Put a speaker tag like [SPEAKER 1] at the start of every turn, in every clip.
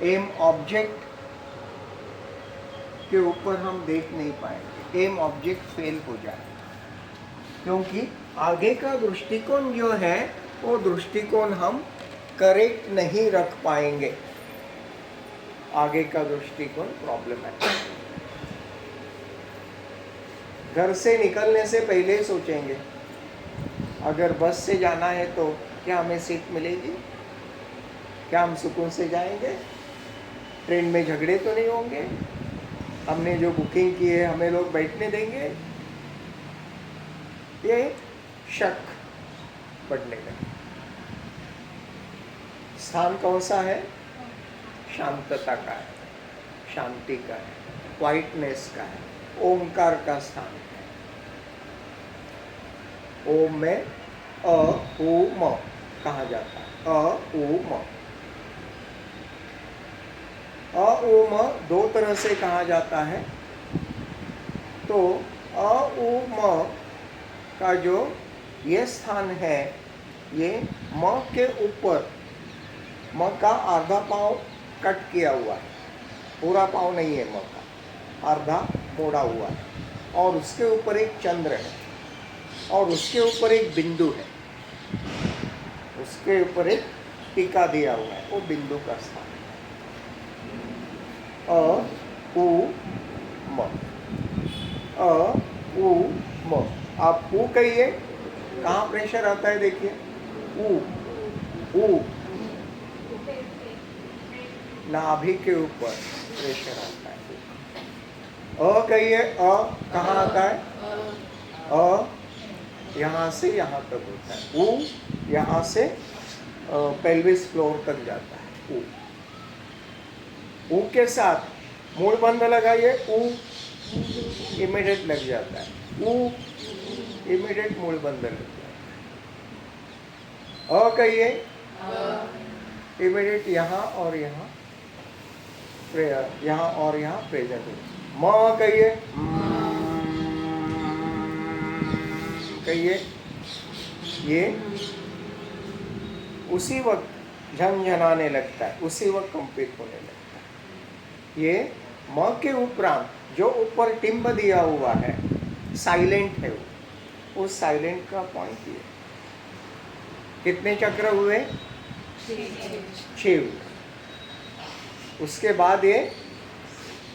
[SPEAKER 1] M object के ऊपर हम देख नहीं पाएंगे, एम ऑब्जेक्ट फेल हो जाए, क्योंकि आगे का दृष्टिकोण जो है वो दृष्टिकोण हम करेक्ट नहीं रख पाएंगे। आगे का दृष्टिकोण प्रॉब्लमैटिक। घर से निकलने से पहले ही सोचेंगे, अगर बस से जाना है तो क्या हमें सीट मिलेगी, क्या हम सुकून से जाएंगे, ट्रेन में झगड़े तो नहीं होंगे, हमने जो बुकिंग की है हमें लोग बैठने देंगे। ये शक बढ़ने लगे। स्थान कौन सा है? शांतता का है, शांति का है, क्वाइटनेस का है, ओमकार का स्थान है। ओम में अ उ म कहा जाता है, अ उ म। अ उ म दो तरह से कहा जाता है। तो अ उ म का जो ये स्थान है, ये म के ऊपर, म का आधा पाँव कट किया हुआ है, पूरा पाँव नहीं है म का, आधा मोड़ा हुआ है, और उसके ऊपर एक चंद्र है, और उसके ऊपर एक बिंदु है, उसके ऊपर एक टीका दिया हुआ है, वो बिंदु का स्थान है। अ उ म, अ उ म। आप ऊ कहिए, कहाँ प्रेशर आता है देखिए, ऊ, ऊ, नाभि के ऊपर प्रेशर आता है। अ कहिए, अ कहाँ आता है, अ यहाँ से यहाँ तक होता है, ऊ यहाँ से पेल्विस फ्लोर तक जाता है। ऊ के साथ मूल बंध लगाइए, ऊ इमीडिएट लग जाता है, ऊ इमीडिएट मूल बंध लग जाता है। अ कहिए, इमीडिएट यहाँ और यहाँ, यहाँ और यहाँ प्रेजेंट हो। म कहिए, कहिए, ये उसी वक्त झनझनाने लगता है, उसी वक्त कंपित होने लगता है। ये म के उपरांत जो ऊपर टिम्ब दिया हुआ है, साइलेंट है वो, उस साइलेंट का पॉइंट ये। कितने चक्र हुए? 6। उसके बाद ये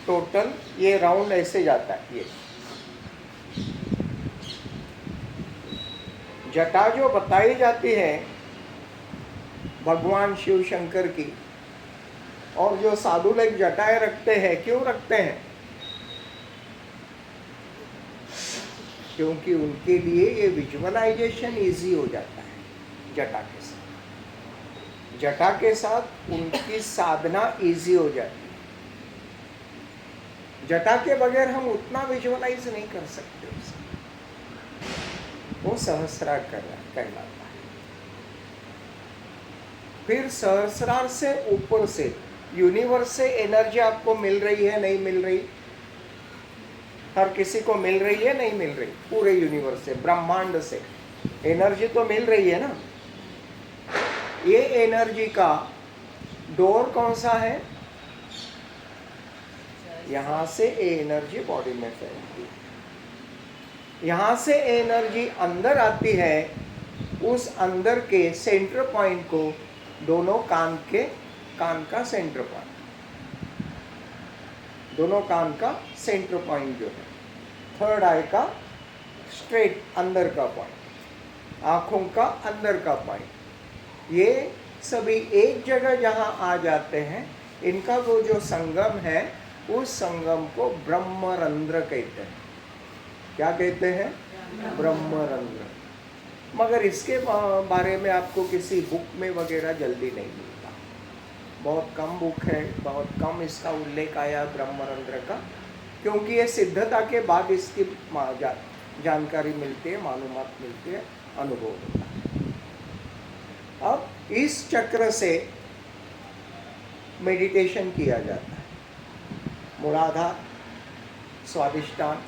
[SPEAKER 1] टोटल, ये राउंड ऐसे जाता है। ये जटा जो बताई जाती है भगवान शिव शंकर की, और जो साधु लोग जटाएं रखते हैं, क्यों रखते हैं? क्योंकि उनके लिए ये विजुअलाइजेशन इजी हो जाता है। जटा के साथ, जटा के साथ उनकी साधना इजी हो जाती है। जटा के बगैर हम उतना विजुअलाइज नहीं कर सकते उसे, वो सहस्रार कहलाता है। फिर सहस्रार से ऊपर से यूनिवर्स से एनर्जी आपको मिल रही है, नहीं मिल रही? हर किसी को मिल रही है, नहीं मिल रही? पूरे यूनिवर्स से, ब्रह्मांड से एनर्जी तो मिल रही है ना। ये एनर्जी का डोर कौन सा है? यहां से एनर्जी बॉडी में फैलती है, यहां से एनर्जी अंदर आती है, उस अंदर के सेंटर पॉइंट को दोनों कान का सेंटर पॉइंट, दोनों कान का सेंटर पॉइंट जो है, थर्ड आई का स्ट्रेट अंदर का पॉइंट, आंखों का अंदर का पॉइंट, ये सभी एक जगह जहां आ जाते हैं, इनका वो जो संगम है, उस संगम को ब्रह्मरंध्र कहते हैं। क्या कहते हैं? ब्रह्मरंध्र। मगर इसके बारे में आपको किसी बुक में वगैरह जल्दी नहीं मिलता, बहुत कम बुक है, बहुत कम इसका उल्लेख आया ब्रह्मरंध्र का, क्योंकि ये सिद्धता के बाद इसकी जानकारी मिलती है, मालूमात मिलती है, अनुभव होता है। अब इस चक्र से मेडिटेशन किया जाता है। मूलाधार, स्वादिष्टान,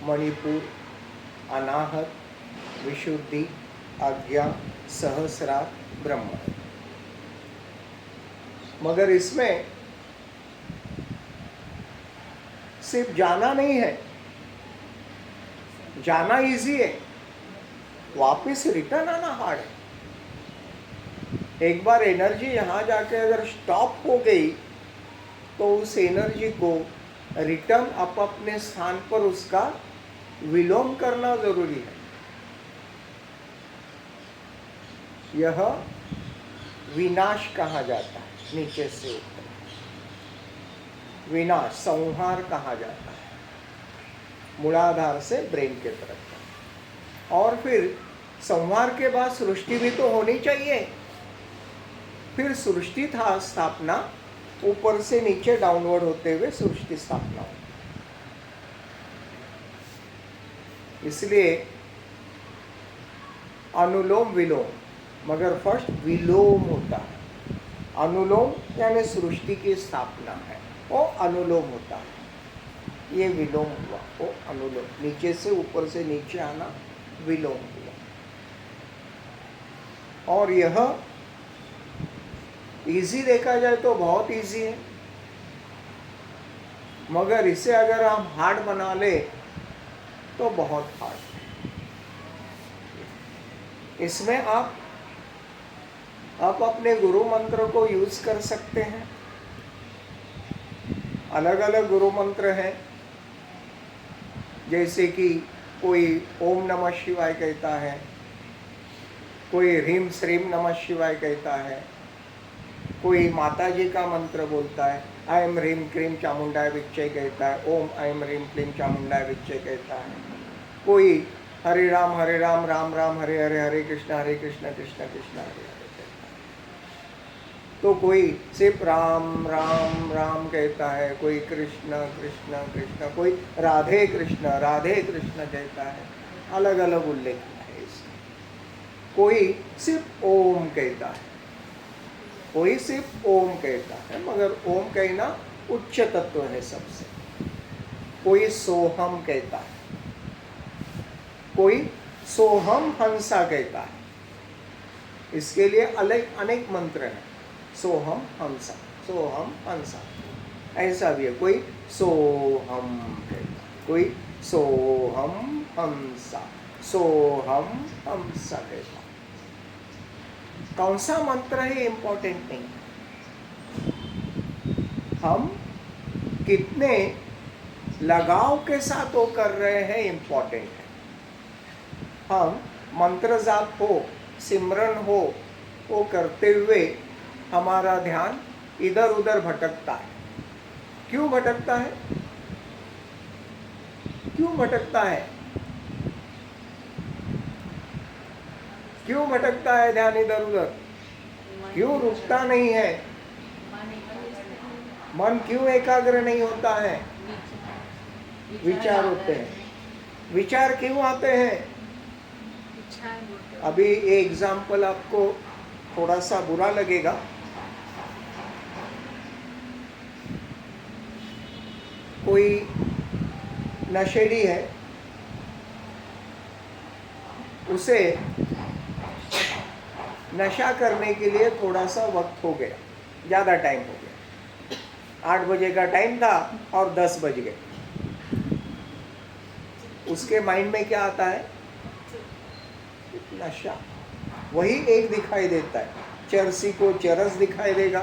[SPEAKER 1] मणिपुर, अनाहत, विशुद्धि, आज्ञा, सहस्रार, ब्रह्म। मगर इसमें सिर्फ जाना नहीं है, जाना इजी है, वापस रिटर्न आना हार्ड है। एक बार एनर्जी यहाँ जाके अगर स्टॉप हो गई तो उस एनर्जी को रिटर्न अपने स्थान पर उसका विलोम करना जरूरी है। यह विनाश कहा जाता है, नीचे से ऊपर विनाश, संहार कहा जाता है, मूलाधार से ब्रेन के तरफ। और फिर संहार के बाद सृष्टि भी तो होनी चाहिए। फिर सृष्टि था स्थापना, ऊपर से नीचे डाउनवर्ड होते हुए सृष्टि स्थापना हो। इसलिए अनुलोम विलोम, मगर फर्स्ट विलोम होता है। अनुलोम यानी सृष्टि की स्थापना है, वो अनुलोम होता है। ये विलोम हुआ, वो अनुलोम, नीचे से ऊपर से नीचे आना विलोम हुआ। और यह इजी देखा जाए तो बहुत इजी है, मगर इसे अगर हम हार्ड बना ले तो बहुत हार्ड है। इसमें आप अपने गुरु मंत्र को यूज कर सकते हैं। अलग अलग गुरु मंत्र हैं, जैसे कि कोई ओम नमः शिवाय कहता है, कोई ह्रीम श्रीम नमः शिवाय कहता है, कोई माता जी का मंत्र बोलता है, ऐम ह्रीम क्रीम चामुंडाय विच्चे कहता है, ओम ऐम ह्रीम क्लीम चामुंडाय विच्चे कहता है। कोई हरे राम राम राम हरे हरे, हरे कृष्ण कृष्ण कृष्ण हरे हरे कहता है। तो कोई सिर्फ राम राम राम कहता है, कोई कृष्ण कृष्ण कृष्ण, कोई राधे कृष्ण कहता है। अलग अलग उल्लेख है इसका। कोई सिर्फ ओम कहता है, कोई सिर्फ ओम कहता है, मगर ओम कहना उच्च तत्व है सबसे। कोई सोहम कहता है, कोई सोहम हंसा कहता है। इसके लिए अलग अनेक मंत्र हैं, सोहम हंसा, सोहम हंसा, ऐसा भी है। कोई सोहम कहता है, कोई सोहम हंसा, सोहम हंसा कहता है। कौन सा मंत्र है इंपॉर्टेंट नहीं, हम कितने लगाव के साथ वो कर रहे हैं इंपॉर्टेंट है। हम मंत्र जाप हो, सिमरन हो, वो करते हुए हमारा ध्यान इधर उधर भटकता है। क्यों भटकता है? क्यों भटकता है? क्यों भटकता है ध्यान इधर उधर? क्यों रुकता नहीं है? मन क्यों एकाग्र नहीं होता है? विचार होते हैं। विचार क्यों आते हैं? अभी एक एग्जाम्पल आपको थोड़ा सा बुरा लगेगा। कोई नशेड़ी है, उसे नशा करने के लिए थोड़ा सा वक्त हो गया, ज़्यादा टाइम हो गया। 8 बजे का टाइम था और 10 बज गए। उसके माइंड में क्या आता है? नशा। वही एक दिखाई देता है। चरसी को चरस दिखाई देगा,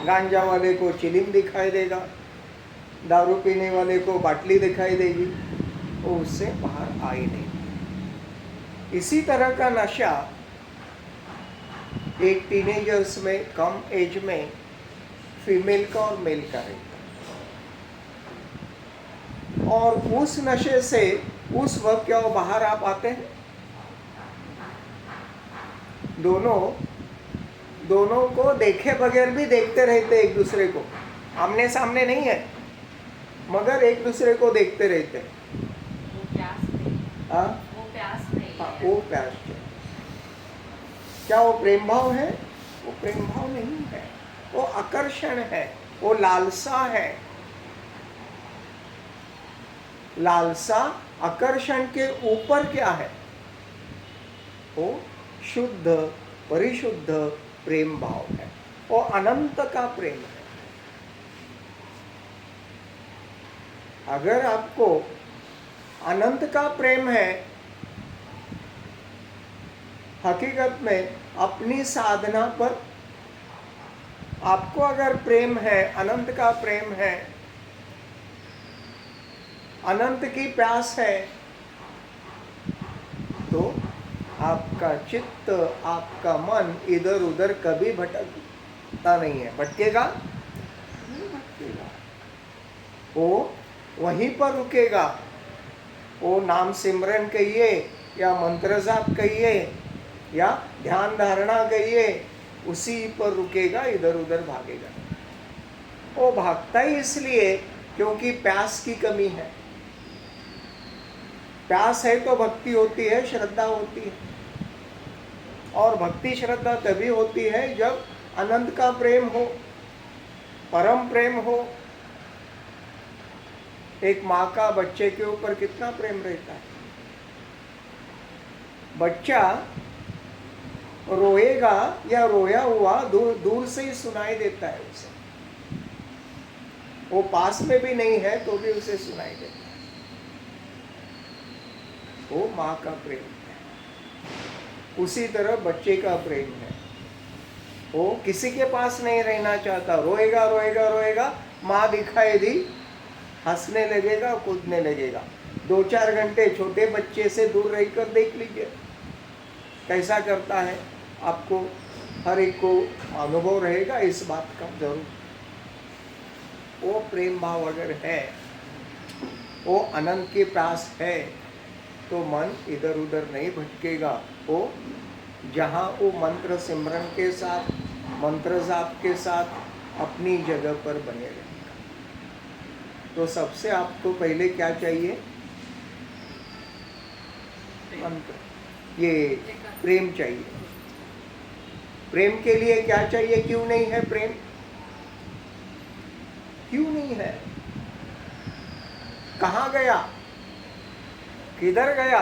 [SPEAKER 1] गांजा वाले को चिलिम दिखाई देगा, दारू पीने वाले को बाटली दिखाई देगी, वो उससे बाहर आ ही नहीं। इसी तरह का नशा एक टीनेजर्स में, कम एज में, फीमेल का और मेल का रहता है। और उस नशे से उस वक्त क्या वो बाहर आ पाते हैं? दोनों को देखे बगैर भी देखते रहते एक दूसरे को, आमने सामने नहीं है, मगर एक दूसरे को देखते रहते हैं। वो प्यास है। क्या वो प्रेम भाव है? वो प्रेम भाव नहीं है, वो आकर्षण है, वो लालसा है। लालसा आकर्षण के ऊपर क्या है? वो शुद्ध परिशुद्ध प्रेम भाव है। वो अनंत का प्रेम है। अगर आपको अनंत का प्रेम है, हकीकत में अपनी साधना पर आपको अगर प्रेम है, अनंत का प्रेम है, अनंत की प्यास है, तो आपका चित्त, आपका मन इधर उधर कभी भटकता नहीं है। भटकेगा नहीं, भटकेगा, वो वहीं पर रुकेगा। वो नाम सिमरन कहिए या मंत्र जाप कहिए या ध्यान धारणा कहिए, उसी पर रुकेगा, इधर उधर भागेगा। वो भागता ही इसलिए क्योंकि प्यास की कमी है। प्यास है तो भक्ति होती है, श्रद्धा होती है। और भक्ति श्रद्धा तभी होती है जब अनंत का प्रेम हो, परम प्रेम हो। एक माँ का बच्चे के ऊपर कितना प्रेम रहता है। बच्चा रोएगा या रोया हुआ दूर दूर से ही सुनाई देता है उसे। वो पास में भी नहीं है तो भी उसे सुनाई देता है। वो माँ का प्रेम है। उसी तरह बच्चे का प्रेम है। वो किसी के पास नहीं रहना चाहता, रोएगा रोएगा रोएगा, माँ दिखाई दी, हंसने लगेगा, कूदने लगेगा। 2-4 घंटे छोटे बच्चे से दूर रहकर देख लीजिए कैसा करता है। आपको हर एक को अनुभव रहेगा इस बात का जरूर। वो प्रेम भाव अगर है, वो अनंत के पास है, तो मन इधर उधर नहीं भटकेगा। वो जहाँ वो मंत्र सिमरन के साथ, मंत्र जाप के साथ अपनी जगह पर बने रहेगा। तो सबसे आपको पहले क्या चाहिए? मंत्र, ये प्रेम चाहिए। प्रेम के लिए क्या चाहिए? क्यों नहीं है प्रेम? क्यों नहीं है? कहाँ गया? किधर गया?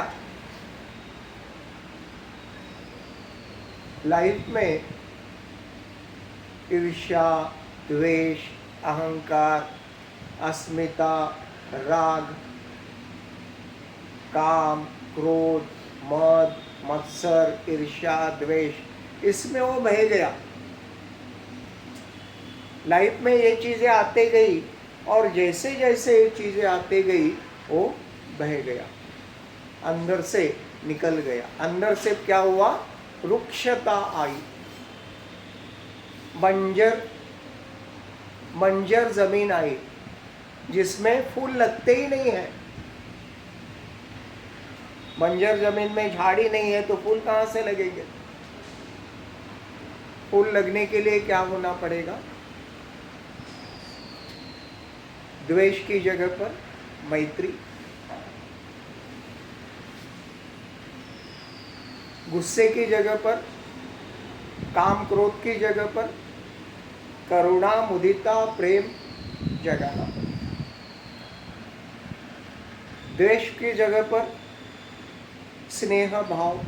[SPEAKER 1] लाइफ में ईर्ष्या, द्वेष, अहंकार, अस्मिता, राग, काम, क्रोध, मद, मत्सर, ईर्ष्या, द्वेष, इसमें वो बह गया। लाइफ में ये चीजें आते गई और जैसे जैसे ये चीजें आते गई वो बह गया, अंदर से निकल गया। अंदर से क्या हुआ? रुक्षता आई, बंजर जमीन आई जिसमें फूल लगते ही नहीं है। बंजर जमीन में झाड़ ही नहीं है तो फूल कहाँ से लगेंगे? फूल लगने के लिए क्या होना पड़ेगा? द्वेष की जगह पर मैत्री, गुस्से की जगह पर, काम क्रोध की जगह पर करुणा, मुदिता, प्रेम जगाना। द्वेष की जगह पर स्नेह भाव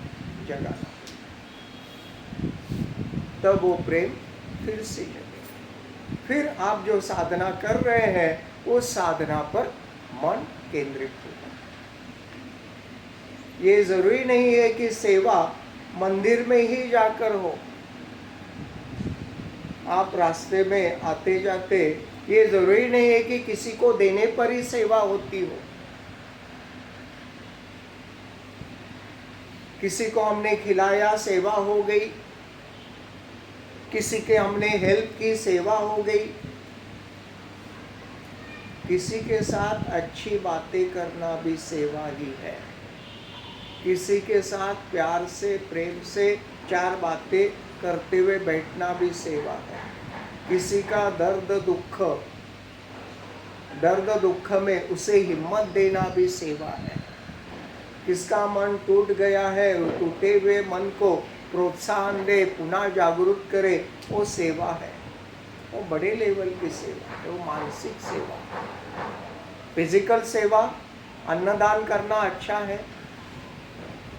[SPEAKER 1] जगाना। तब वो प्रेम फिर से जगे। फिर आप जो साधना कर रहे हैं उस साधना पर मन केंद्रित होगा। ये जरूरी नहीं है कि सेवा मंदिर में ही जाकर हो। आप रास्ते में आते जाते, ये जरूरी नहीं है कि किसी को देने पर ही सेवा होती हो। किसी को हमने खिलाया, सेवा हो गई। किसी के हमने हेल्प की, सेवा हो गई। किसी के साथ अच्छी बातें करना भी सेवा ही है। किसी के साथ प्यार से, प्रेम से 4 बातें करते हुए बैठना भी सेवा है। किसी का दर्द दुख में उसे हिम्मत देना भी सेवा है। किसका मन टूट गया है, टूटे हुए मन को प्रोत्साहन दे, पुनः जागरूक करे, वो सेवा है। वो बड़े लेवल की सेवा है, वो मानसिक सेवा। फिजिकल सेवा, अन्नदान करना अच्छा है।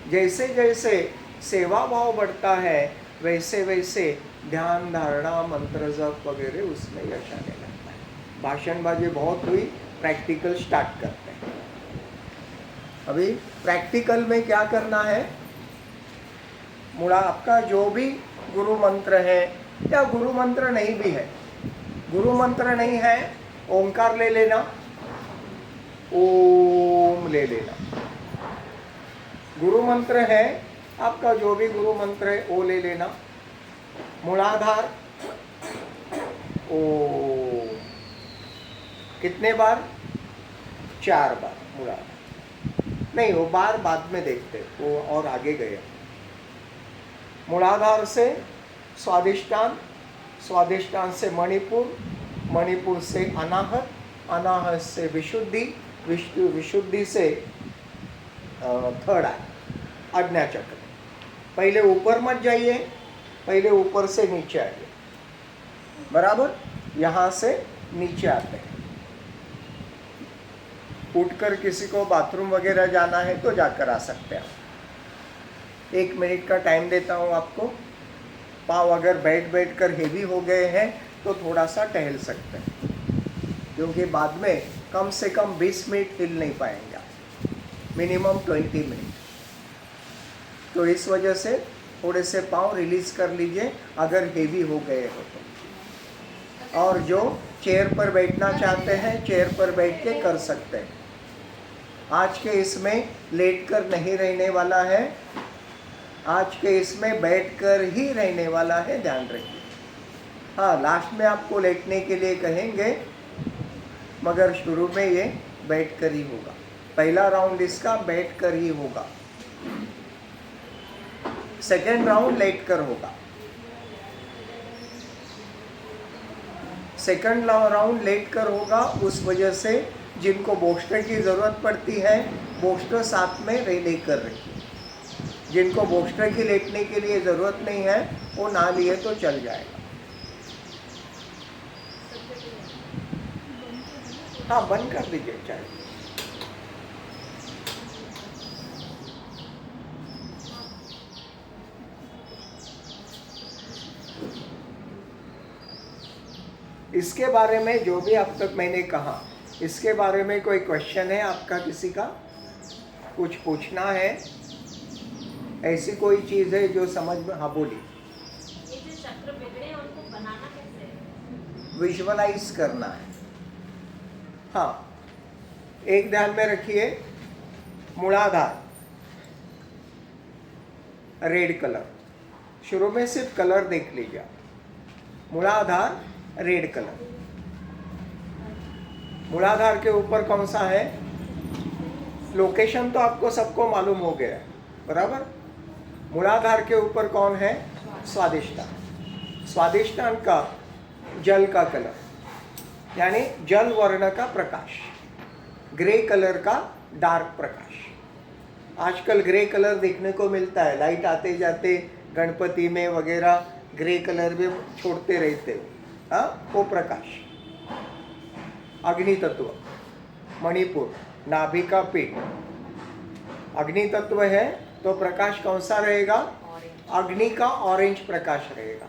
[SPEAKER 1] जैसे जैसे सेवा भाव बढ़ता है वैसे वैसे ध्यान धारणा मंत्र जप वगैरह उसमें यश आने लगता है। भाषणबाजी बहुत हुई, प्रैक्टिकल स्टार्ट करते हैं। अभी प्रैक्टिकल में क्या करना है, मुड़ा आपका जो भी गुरु मंत्र है या गुरु मंत्र नहीं भी है, गुरु मंत्र नहीं है ओंकार ले लेना, ओम ले लेना। गुरु मंत्र है आपका जो भी गुरु मंत्र है वो ले लेना। मूलाधार ओम, कितने बार? 4 बार मूलाधार। नहीं, वो बार बाद में देखते, वो और आगे गए। मूलाधार से स्वादिष्टान, स्वादिष्टान से मणिपुर, मणिपुर से अनाहत, अनाहत से विशुद्धि, विशुद्धि से थर्ड आई आज्ञा चक्र। पहले ऊपर मत जाइए, पहले ऊपर से नीचे आइए, बराबर। यहाँ से नीचे आते हैं। उठकर किसी को बाथरूम वगैरह जाना है तो जाकर आ सकते हैं आप। 1 मिनट का टाइम देता हूँ आपको। पाँव अगर बैठ कर हेवी हो गए हैं तो थोड़ा सा टहल सकते हैं, क्योंकि बाद में कम से कम 20 मिनट हिल नहीं पाएंगे, मिनिमम 20 मिनट। तो इस वजह से थोड़े से पाँव रिलीज कर लीजिए अगर हेवी हो गए हो तो। और जो चेयर पर बैठना चाहते हैं चेयर पर बैठ के कर सकते हैं। आज के इसमें लेटकर नहीं रहने वाला है, आज के इसमें बैठकर ही रहने वाला है, ध्यान रखिए। हाँ, लास्ट में आपको लेटने के लिए कहेंगे, मगर शुरू में ये बैठकर ही होगा। पहला राउंड इसका बैठकर ही होगा, सेकेंड राउंड लेटकर होगा। सेकंड राउंड लेटकर होगा, उस वजह से जिनको बोस्टर की ज़रूरत पड़ती है बोस्टर साथ में लेकर रखिए। जिनको बोस्टर की लेटने के लिए ज़रूरत नहीं है वो ना लिए तो चल जाएगा। हाँ, बंद कर दीजिए चाहे। इसके बारे में जो भी अब तक मैंने कहा, इसके बारे में कोई क्वेश्चन है आपका, किसी का कुछ पूछना है? ऐसी कोई चीज़ है जो समझ में? हाँ बोलिए।
[SPEAKER 2] ये जो चक्र बिगड़े हैं उनको बनाना कैसे है?
[SPEAKER 1] विजुअलाइज करना है। हाँ, एक ध्यान में रखिए, मूलाधार रेड कलर, शुरू में सिर्फ कलर देख लीजिए। मूलाधार रेड कलर, मूलाधार के ऊपर कौन सा है? लोकेशन तो आपको सबको मालूम हो गया है, बराबर। मूलाधार के ऊपर कौन है? स्वादिष्टान। स्वादिष्टान का जल का कलर, यानी जल वर्ण का प्रकाश, ग्रे कलर का डार्क प्रकाश। आजकल ग्रे कलर देखने को मिलता है, लाइट आते जाते गणपति में वगैरह ग्रे कलर भी छोड़ते रहते हो। हाँ, वो प्रकाश। अग्नि तत्व, मणिपुर, नाभि का पीठ अग्नि तत्व है, तो प्रकाश कौन सा रहेगा? अग्नि का ऑरेंज प्रकाश रहेगा।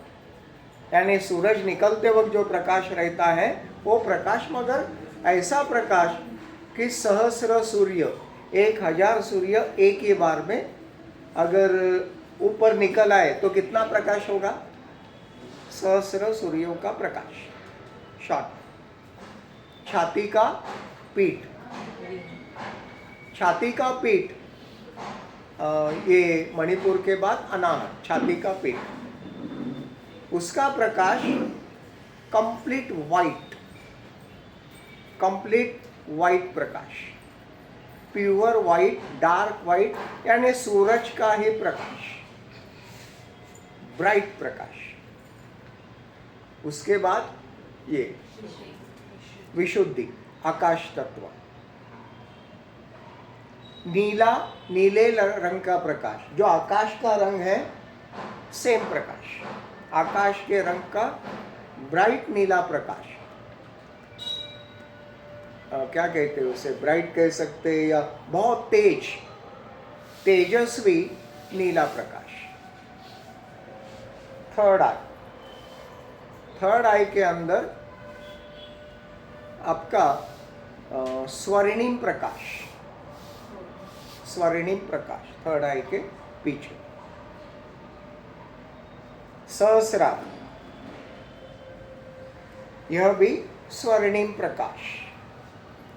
[SPEAKER 1] यानी सूरज निकलते वक्त जो प्रकाश रहता है वो प्रकाश, मगर ऐसा प्रकाश कि सहस्र सूर्य, 1000 सूर्य एक ही बार में अगर ऊपर निकल आए तो कितना प्रकाश होगा? सहस्र सूर्यों का प्रकाश। शॉर्ट। छाती का पीठ, छाती का पीठ, ये मणिपुर के बाद अनाहत, छाती का पीठ, उसका प्रकाश कंप्लीट वाइट, कंप्लीट वाइट प्रकाश, प्योर वाइट, डार्क वाइट, यानी सूरज का ही प्रकाश, ब्राइट प्रकाश। उसके बाद ये विशुद्धि, आकाश तत्व, नीला, नीले रंग का प्रकाश, जो आकाश का रंग है सेम प्रकाश, आकाश के रंग का ब्राइट नीला प्रकाश। क्या कहते हैं उसे? ब्राइट कह सकते हैं, या बहुत तेज, तेजस्वी नीला प्रकाश। थर्ड आई, थर्ड आई के अंदर आपका स्वर्णिम प्रकाश, स्वर्णिम प्रकाश थर्ड आई के पीछे। सहस्रार, यह भी स्वर्णिम प्रकाश,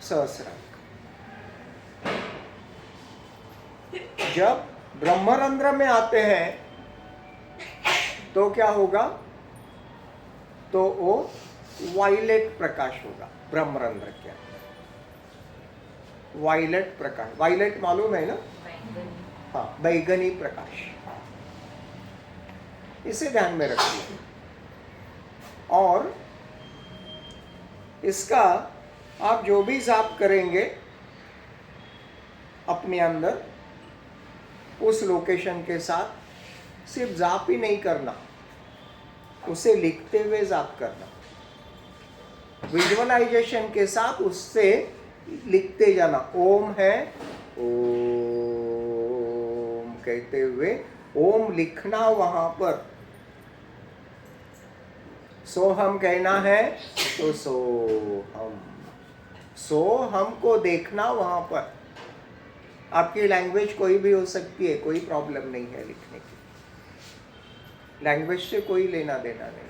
[SPEAKER 1] सहस्रार। जब ब्रह्मरंध्र में आते हैं तो क्या होगा, तो वो वायलेट प्रकाश होगा ब्रह्मरंध्र के अंदर, वायलेट प्रकाश। वायलेट मालूम है ना, हाँ, बैगनी प्रकाश, इसे ध्यान में रखिए। और इसका आप जो भी जाप करेंगे अपने अंदर उस लोकेशन के साथ, सिर्फ जाप ही नहीं करना, उसे लिखते हुए जाप करना, विजुअलाइजेशन के साथ उससे लिखते जाना। ओम है, ओम कहते हुए ओम लिखना वहां पर। सोहम कहना है तो सोहम, सोहम को देखना वहां पर। आपकी लैंग्वेज कोई भी हो सकती है, कोई प्रॉब्लम नहीं है लिखने की, लैंग्वेज से कोई लेना देना नहीं,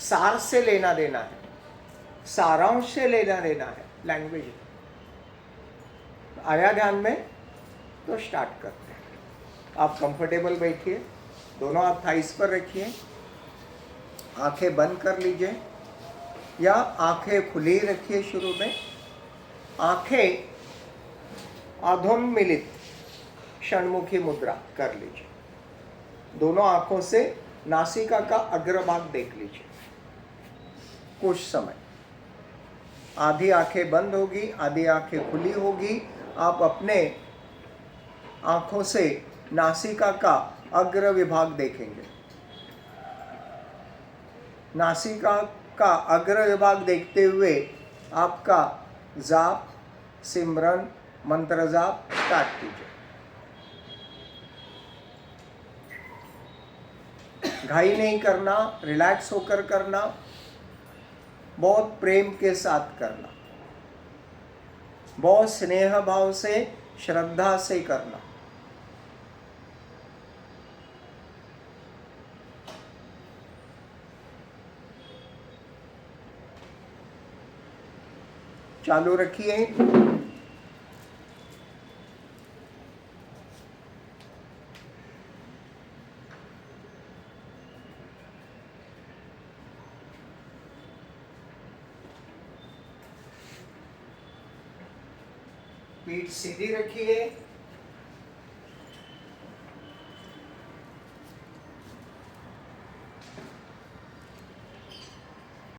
[SPEAKER 1] सार से लेना देना है, सारांश से लेना देना है लैंग्वेज। आया ध्यान में, तो स्टार्ट करते हैं। आप कंफर्टेबल बैठिए, दोनों हाथ थाइस पर रखिए, आंखें बंद कर लीजिए या आंखें खुली रखिए। शुरू में आंखें अधोन्मिलित षण्मुखी मुद्रा कर लीजिए। दोनों आंखों से नासिका का अग्रभाग देख लीजिए कुछ समय। आधी आंखें बंद होगी, आधी आंखें खुली होगी। आप अपने आंखों से नासिका का अग्र विभाग देखेंगे। नासिका का अग्र विभाग देखते हुए आपका जाप, सिमरन, मंत्र जाप स्टार्ट कीजिए। घाई नहीं करना, रिलैक्स होकर करना, बहुत प्रेम के साथ करना, बहुत स्नेह भाव से, श्रद्धा से करना। चालू रखिए। पीठ सीधी रखिए,